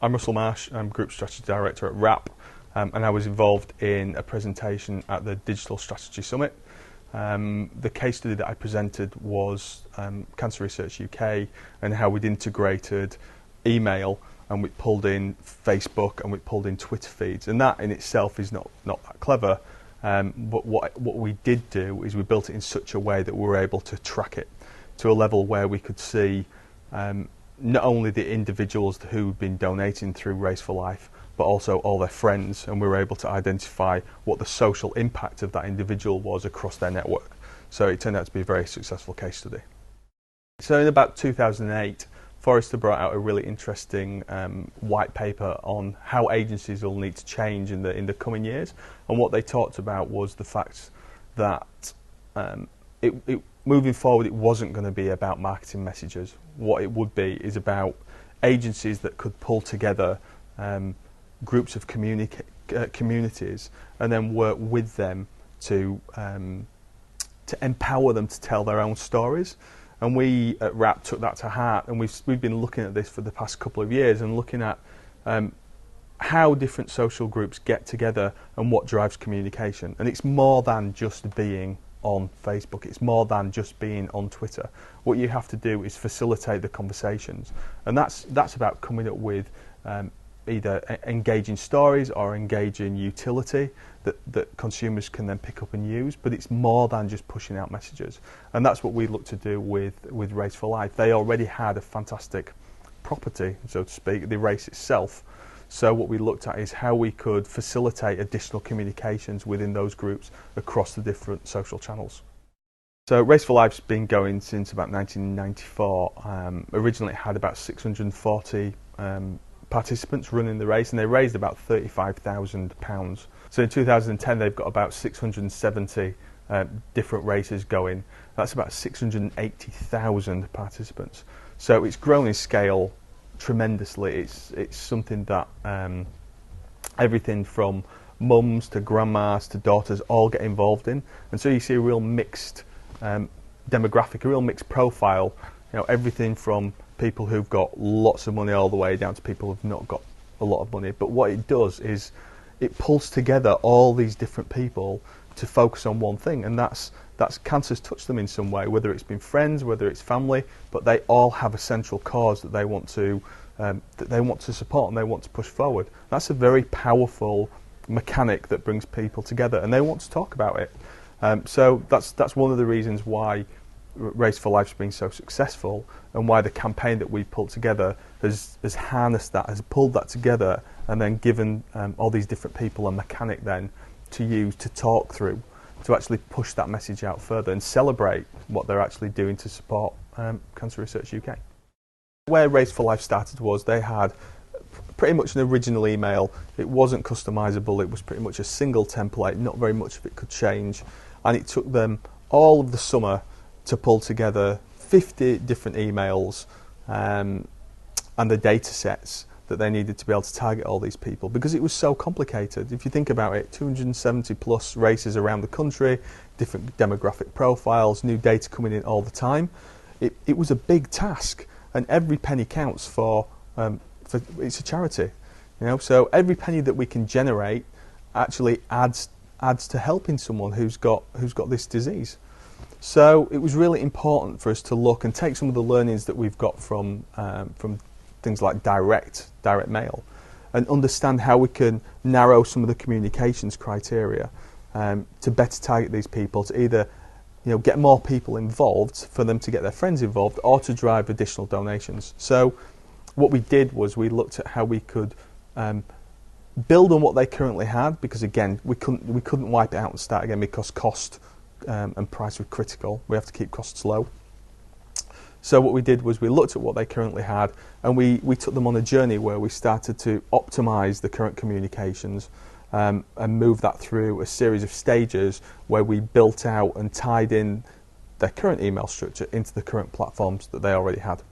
I'm Russell Marsh, I'm Group Strategy Director at rapp, and I was involved in a presentation at the Digital Strategy Summit. The case study that I presented was Cancer Research UK and how we'd integrated email and we pulled in Facebook and we pulled in Twitter feeds, and that in itself is not that clever, but what we did do is we built it in such a way that we were able to track it to a level where we could see not only the individuals who'd been donating through Race for Life, but also all their friends, and we were able to identify what the social impact of that individual was across their network. So it turned out to be a very successful case study. So in about 2008, Forrester brought out a really interesting white paper on how agencies will need to change in the coming years, and what they talked about was the fact that moving forward, it wasn't going to be about marketing messages. What it would be is about agencies that could pull together groups of communities and then work with them to empower them to tell their own stories. And we at rapp took that to heart, and we've been looking at this for the past couple of years and looking at how different social groups get together and what drives communication. And it's more than just being on Facebook, it's more than just being on Twitter. What you have to do is facilitate the conversations, and that's about coming up with either engaging stories or engaging utility that consumers can then pick up and use, but it's more than just pushing out messages. And that's what we look to do with Race for Life. They already had a fantastic property, so to speak, the race itself. So what we looked at is how we could facilitate additional communications within those groups across the different social channels. So Race for Life's been going since about 1994. Originally it had about 640 participants running the race, and they raised about £35,000. So in 2010 they've got about 670 different races going. That's about 680,000 participants. So it's grown in scale tremendously. It's something that everything from mums to grandmas to daughters all get involved in, and so you see a real mixed demographic, a real mixed profile. You know, everything from people who've got lots of money all the way down to people who've not got a lot of money. But what it does is it pulls together all these different people to focus on one thing, and that's cancer's touched them in some way, whether it's been friends, whether it's family, but they all have a central cause that they want to support and they want to push forward. That's a very powerful mechanic that brings people together, and they want to talk about it. So that's one of the reasons why Race for Life's been so successful, and why the campaign that we pulled together has harnessed that, has pulled that together, and then given all these different people a mechanic then to use to talk through, to actually push that message out further and celebrate what they're actually doing to support Cancer Research UK. Where Race for Life started was they had pretty much an original email. It wasn't customizable, it was pretty much a single template, not very much of it could change, and it took them all of the summer to pull together 50 different emails and the data sets that they needed to be able to target all these people, because it was so complicated. If you think about it, 270 plus races around the country, different demographic profiles, new data coming in all the time. It was a big task, and every penny counts for it's a charity, you know. So every penny that we can generate actually adds to helping someone who's got this disease. So it was really important for us to look and take some of the learnings that we've got from things like direct mail, and understand how we can narrow some of the communications criteria to better target these people, to either get more people involved, for them to get their friends involved, or to drive additional donations. So what we did was we looked at how we could build on what they currently had, because again we couldn't wipe it out and start again, because cost and price were critical. We have to keep costs low. So what we did was we looked at what they currently had, and we took them on a journey where we started to optimise the current communications and move that through a series of stages where we built out and tied in their current email structure into the current platforms that they already had.